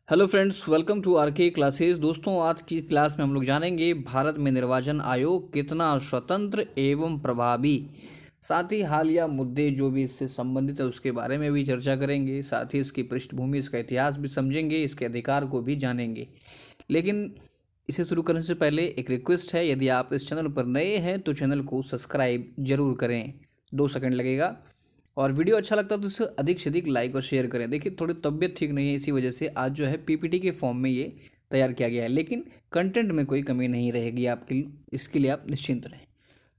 Hello friends, welcome to RK classes. दोस्तों, आज की क्लास में हम लोग जानेंगे भारत में निर्वाचन आयोग कितना स्वतंत्र एवं प्रभावी। साथ ही हालिया मुद्दे जो भी इससे संबंधित है उसके बारे में भी चर्चा करेंगे। साथ ही इसकी पृष्ठभूमि, इसका इतिहास भी समझेंगे, इसके अधिकार को भी जानेंगे। लेकिन इसे शुरू करने से पहले एक रिक्वेस्ट है, यदि आप इस चैनल पर नए हैं तो चैनल को सब्सक्राइब जरूर करें। 2 सेकंड लगेगा। और वीडियो अच्छा लगता है तो इसे अधिक से अधिक लाइक और शेयर करें। देखिए, थोड़ी तबीयत ठीक नहीं है, इसी वजह से आज जो है पीपीटी के फॉर्म में ये तैयार किया गया है, लेकिन कंटेंट में कोई कमी नहीं रहेगी आपकी, इसके लिए आप निश्चिंत रहें।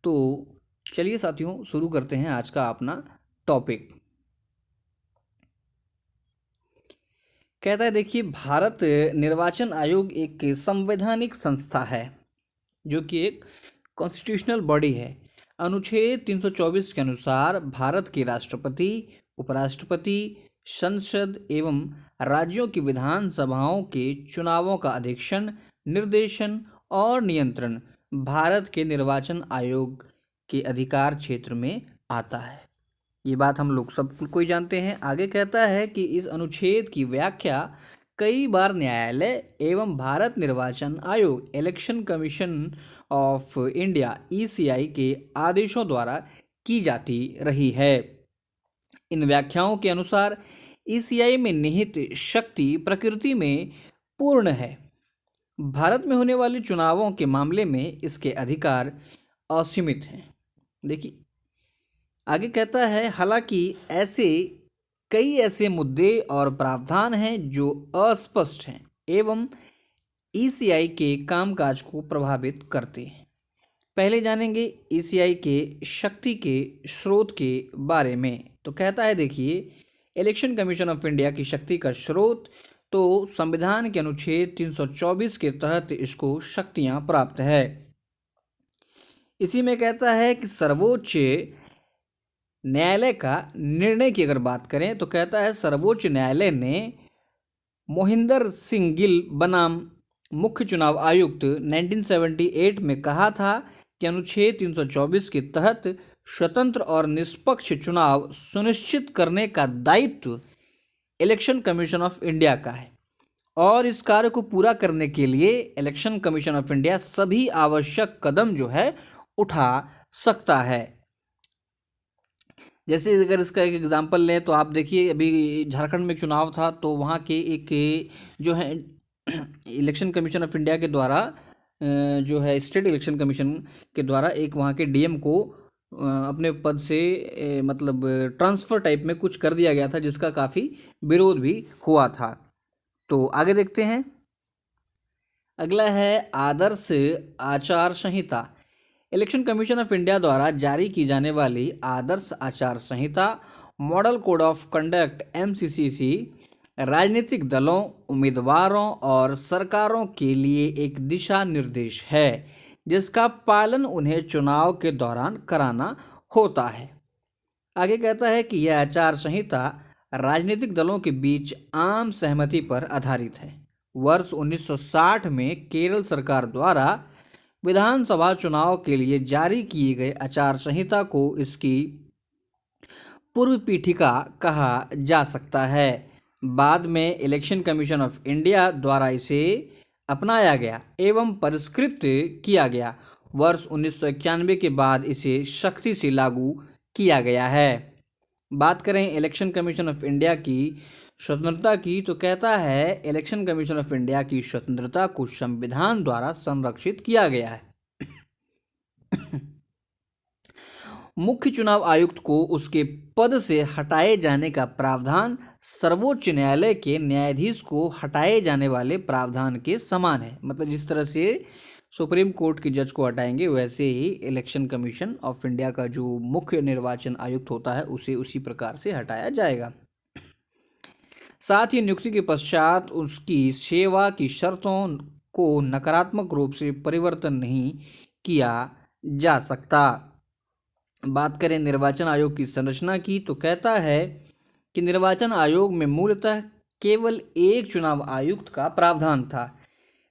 तो चलिए साथियों, शुरू करते हैं आज का अपना टॉपिक। कहता है, देखिए, भारत निर्वाचन आयोग एक संवैधानिक संस्था है जो कि एक कॉन्स्टिट्यूशनल बॉडी है। अनुच्छेद 324 के अनुसार भारत के राष्ट्रपति, उपराष्ट्रपति, संसद एवं राज्यों की विधानसभाओं के चुनावों का अधीक्षण, निर्देशन और नियंत्रण भारत के निर्वाचन आयोग के अधिकार क्षेत्र में आता है। ये बात हम लोग सब कोई जानते हैं। आगे कहता है कि इस अनुच्छेद की व्याख्या कई बार न्यायालय एवं भारत निर्वाचन आयोग election commission of India ECI के आदेशों द्वारा की जाती रही है। इन व्याख्याओं के अनुसार ईसीआई में निहित शक्ति प्रकृति में पूर्ण है। भारत में होने वाले चुनावों के मामले में इसके अधिकार असीमित हैं। देखिए, आगे कहता है, हालांकि कई ऐसे मुद्दे और प्रावधान हैं जो अस्पष्ट हैं एवं ईसीआई के कामकाज को प्रभावित करते हैं। पहले जानेंगे ईसीआई के शक्ति के स्रोत के बारे में। तो कहता है, देखिए, इलेक्शन कमीशन ऑफ इंडिया की शक्ति का स्रोत तो संविधान के अनुच्छेद 324 के तहत इसको शक्तियां प्राप्त है। इसी में कहता है कि सर्वोच्च न्यायालय का निर्णय की अगर बात करें तो कहता है, सर्वोच्च न्यायालय ने मोहिंदर सिंह गिल बनाम मुख्य चुनाव आयुक्त 1978 में कहा था कि अनुच्छेद 324 के तहत स्वतंत्र और निष्पक्ष चुनाव सुनिश्चित करने का दायित्व इलेक्शन कमीशन ऑफ इंडिया का है और इस कार्य को पूरा करने के लिए इलेक्शन कमीशन ऑफ इंडिया सभी आवश्यक कदम जो है उठा सकता है। जैसे अगर इसका एक एग्जांपल लें तो आप देखिए, अभी झारखंड में चुनाव था तो वहाँ के एक जो है इलेक्शन कमीशन ऑफ इंडिया के द्वारा जो है स्टेट इलेक्शन कमीशन के द्वारा एक वहाँ के डीएम को अपने पद से मतलब ट्रांसफ़र टाइप में कुछ कर दिया गया था, जिसका काफ़ी विरोध भी हुआ था। तो आगे देखते हैं। अगला है आदर्श आचार संहिता। इलेक्शन कमीशन ऑफ इंडिया द्वारा जारी की जाने वाली आदर्श आचार संहिता मॉडल कोड ऑफ कंडक्ट एमसीसीसी राजनीतिक दलों, उम्मीदवारों और सरकारों के लिए एक दिशा निर्देश है जिसका पालन उन्हें चुनाव के दौरान कराना होता है। आगे कहता है कि यह आचार संहिता राजनीतिक दलों के बीच आम सहमति पर आधारित है। वर्ष 1960 में केरल सरकार द्वारा विधानसभा चुनाव के लिए जारी किए गए आचार संहिता को इसकी पूर्व पीठिका कहा जा सकता है। बाद में इलेक्शन कमीशन ऑफ इंडिया द्वारा इसे अपनाया गया एवं परिष्कृत किया गया। वर्ष 1991 के बाद इसे सख्ती से लागू किया गया है। बात करें इलेक्शन कमीशन ऑफ इंडिया की स्वतंत्रता की तो कहता है, इलेक्शन कमीशन ऑफ इंडिया की स्वतंत्रता को संविधान द्वारा संरक्षित किया गया है। मुख्य चुनाव आयुक्त को उसके पद से हटाए जाने का प्रावधान सर्वोच्च न्यायालय के न्यायाधीश को हटाए जाने वाले प्रावधान के समान है। मतलब जिस तरह से सुप्रीम कोर्ट के जज को हटाएंगे, वैसे ही इलेक्शन कमीशन ऑफ इंडिया का जो मुख्य निर्वाचन आयुक्त होता है उसे उसी प्रकार से हटाया जाएगा। साथ ही नियुक्ति के पश्चात उसकी सेवा की शर्तों को नकारात्मक रूप से परिवर्तन नहीं किया जा सकता। बात करें निर्वाचन आयोग की संरचना की तो कहता है कि निर्वाचन आयोग में मूलतः केवल एक चुनाव आयुक्त का प्रावधान था,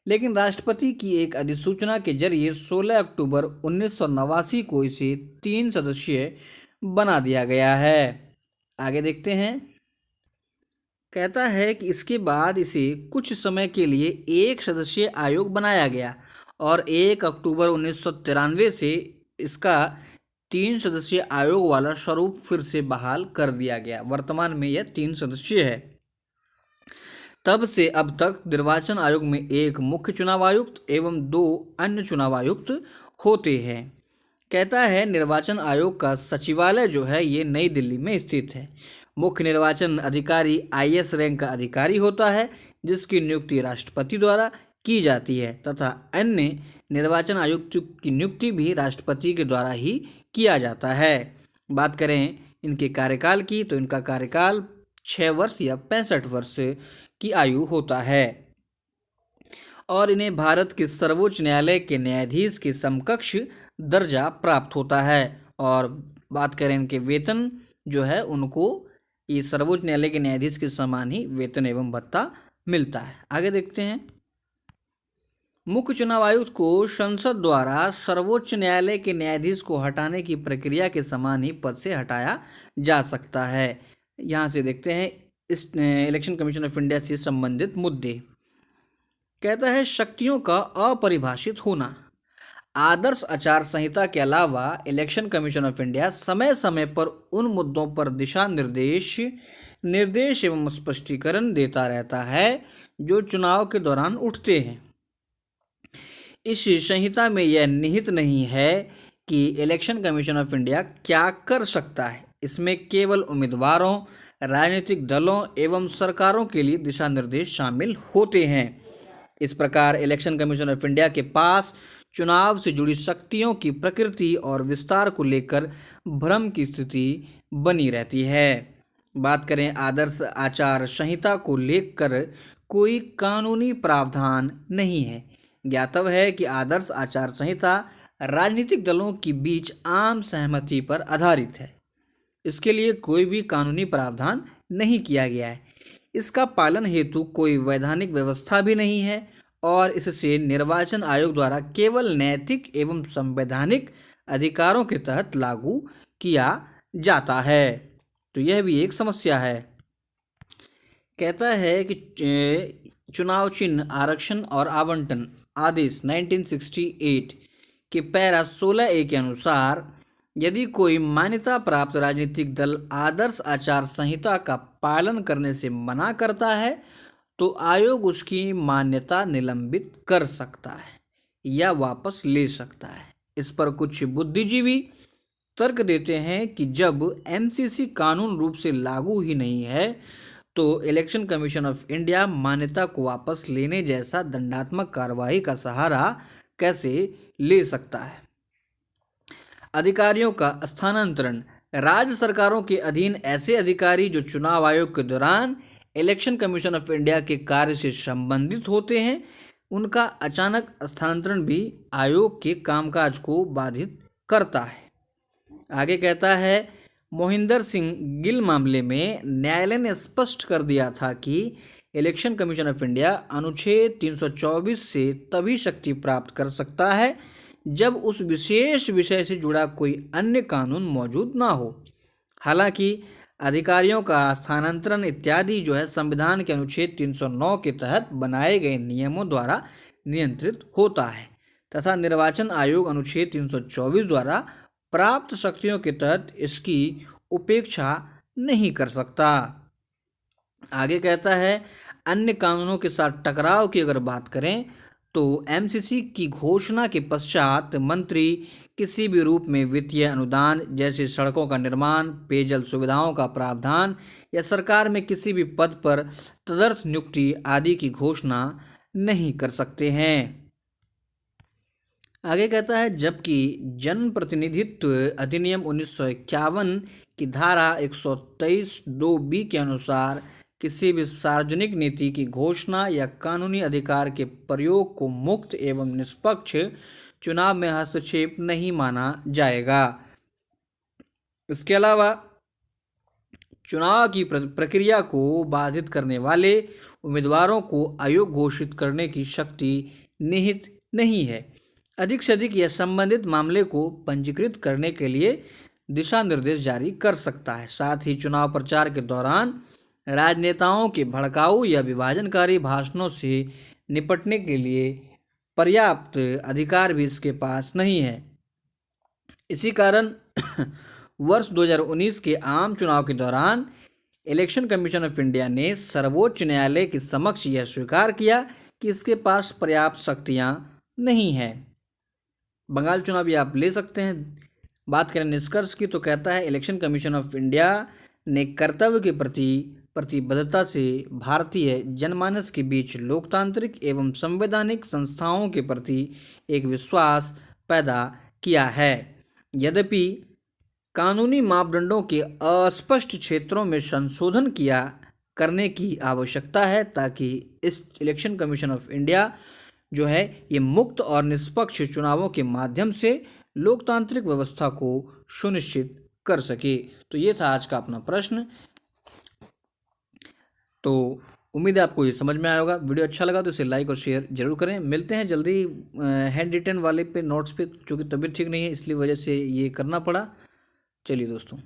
लेकिन राष्ट्रपति की एक अधिसूचना के जरिए 16 अक्टूबर 1989 को इसे 3 सदस्यीय बना दिया गया है। आगे देखते हैं। कहता है कि इसके बाद इसे कुछ समय के लिए एक सदस्यीय आयोग बनाया गया और 1 अक्टूबर 1993 से इसका 3 सदस्यीय आयोग वाला स्वरूप फिर से बहाल कर दिया गया। वर्तमान में यह 3 सदस्यीय है। तब से अब तक निर्वाचन आयोग में एक मुख्य चुनाव आयुक्त एवं 2 अन्य चुनाव आयुक्त होते हैं। कहता है निर्वाचन आयोग का सचिवालय जो है ये नई दिल्ली में स्थित है। मुख्य निर्वाचन अधिकारी आईएएस रैंक का अधिकारी होता है जिसकी नियुक्ति राष्ट्रपति द्वारा की जाती है तथा अन्य निर्वाचन आयुक्त की नियुक्ति भी राष्ट्रपति के द्वारा ही किया जाता है। बात करें इनके कार्यकाल की तो इनका कार्यकाल 6 वर्ष या 65 वर्ष की आयु होता है और इन्हें भारत के सर्वोच्च न्यायालय के न्यायाधीश के समकक्ष दर्जा प्राप्त होता है। और बात करें इनके वेतन जो है उनको ये सर्वोच्च न्यायालय के न्यायाधीश के समान ही वेतन एवं भत्ता मिलता है। आगे देखते हैं। मुख्य चुनाव आयुक्त को संसद द्वारा सर्वोच्च न्यायालय के न्यायाधीश को हटाने की प्रक्रिया के समान ही पद से हटाया जा सकता है। यहाँ से देखते हैं इस इलेक्शन कमीशन ऑफ इंडिया से संबंधित मुद्दे। कहता है शक्तियों का अपरिभाषित होना। आदर्श आचार संहिता के अलावा इलेक्शन कमीशन ऑफ इंडिया समय समय पर उन मुद्दों पर दिशा निर्देश एवं स्पष्टीकरण देता रहता है जो चुनाव के दौरान उठते हैं। इस संहिता में यह निहित नहीं है कि इलेक्शन कमीशन ऑफ इंडिया क्या कर सकता है। इसमें केवल उम्मीदवारों, राजनीतिक दलों एवं सरकारों के लिए दिशा निर्देश शामिल होते हैं। इस प्रकार इलेक्शन कमीशन ऑफ इंडिया के पास चुनाव से जुड़ी शक्तियों की प्रकृति और विस्तार को लेकर भ्रम की स्थिति बनी रहती है। बात करें आदर्श आचार संहिता को लेकर कोई कानूनी प्रावधान नहीं है। ज्ञातव्य है कि आदर्श आचार संहिता राजनीतिक दलों के बीच आम सहमति पर आधारित है। इसके लिए कोई भी कानूनी प्रावधान नहीं किया गया है। इसका पालन हेतु कोई वैधानिक व्यवस्था भी नहीं है और इससे निर्वाचन आयोग द्वारा केवल नैतिक एवं संवैधानिक अधिकारों के तहत लागू किया जाता है। तो यह भी एक समस्या है। कहता है कि चुनाव चिन्ह आरक्षण और आवंटन आदेश 1968 के पैरा 16A के अनुसार यदि कोई मान्यता प्राप्त राजनीतिक दल आदर्श आचार संहिता का पालन करने से मना करता है तो आयोग उसकी मान्यता निलंबित कर सकता है या वापस ले सकता है। इस पर कुछ बुद्धिजीवी तर्क देते हैं कि जब एमसीसी कानून रूप से लागू ही नहीं है तो इलेक्शन कमीशन ऑफ इंडिया मान्यता को वापस लेने जैसा दंडात्मक कार्रवाई का सहारा कैसे ले सकता है। अधिकारियों का स्थानांतरण। राज्य सरकारों के अधीन ऐसे अधिकारी जो चुनाव आयोग के दौरान इलेक्शन कमीशन ऑफ इंडिया के कार्य से संबंधित होते हैं उनका अचानक स्थानांतरण भी आयोग के कामकाज को बाधित करता है। आगे कहता है मोहिंदर सिंह गिल मामले में न्यायालय ने स्पष्ट कर दिया था कि इलेक्शन कमीशन ऑफ इंडिया अनुच्छेद 324 से तभी शक्ति प्राप्त कर सकता है जब उस विशेष विषय से जुड़ा कोई अन्य कानून मौजूद ना हो। हालांकि अधिकारियों का स्थानांतरण इत्यादि जो है संविधान के अनुच्छेद 309 के तहत बनाए गए नियमों द्वारा नियंत्रित होता है तथा निर्वाचन आयोग अनुच्छेद 324 द्वारा प्राप्त शक्तियों के तहत इसकी उपेक्षा नहीं कर सकता। आगे कहता है अन्य कानूनों के साथ टकराव की अगर बात करें तो एमसीसी की घोषणा के पश्चात मंत्री किसी भी रूप में वित्तीय अनुदान जैसे सड़कों का निर्माण, पेयजल सुविधाओं का प्रावधान या सरकार में किसी भी पद पर तदर्थ नियुक्ति आदि की घोषणा नहीं कर सकते हैं। आगे कहता है जबकि जन प्रतिनिधित्व अधिनियम 1951 की धारा 123(2)(b) के अनुसार किसी भी सार्वजनिक नीति की घोषणा या कानूनी अधिकार के प्रयोग को मुक्त एवं निष्पक्ष चुनाव में हस्तक्षेप नहीं माना जाएगा। इसके अलावा चुनाव की प्रक्रिया को बाधित करने वाले उम्मीदवारों को आयोग घोषित करने की शक्ति निहित नहीं है। अधिक से अधिक यह संबंधित मामले को पंजीकृत करने के लिए दिशा निर्देश जारी कर सकता है। साथ ही चुनाव प्रचार के दौरान राजनेताओं के भड़काऊ या विभाजनकारी भाषणों से निपटने के लिए पर्याप्त अधिकार भी इसके पास नहीं है। इसी कारण वर्ष 2019 के आम चुनाव के दौरान इलेक्शन कमीशन ऑफ इंडिया ने सर्वोच्च न्यायालय के समक्ष यह स्वीकार किया कि इसके पास पर्याप्त शक्तियां नहीं हैं। बंगाल चुनाव भी आप ले सकते हैं। बात करें निष्कर्ष की तो कहता है इलेक्शन कमीशन ऑफ इंडिया ने कर्तव्य के प्रति प्रतिबद्धता से भारतीय जनमानस के बीच लोकतांत्रिक एवं संवैधानिक संस्थाओं के प्रति एक विश्वास पैदा किया है। यद्यपि कानूनी मापदंडों के अस्पष्ट क्षेत्रों में संशोधन किया करने की आवश्यकता है ताकि इस इलेक्शन कमीशन ऑफ इंडिया जो है ये मुक्त और निष्पक्ष चुनावों के माध्यम से लोकतांत्रिक व्यवस्था को सुनिश्चित कर सके। तो ये था आज का अपना प्रश्न। तो उम्मीद है आपको ये समझ में आया होगा। वीडियो अच्छा लगा तो इसे लाइक और शेयर जरूर करें। मिलते हैं जल्दी हैंड रिटन वाले पे नोट्स पे, चूँकि तबीयत ठीक नहीं है इसलिए वजह से ये करना पड़ा। चलिए दोस्तों।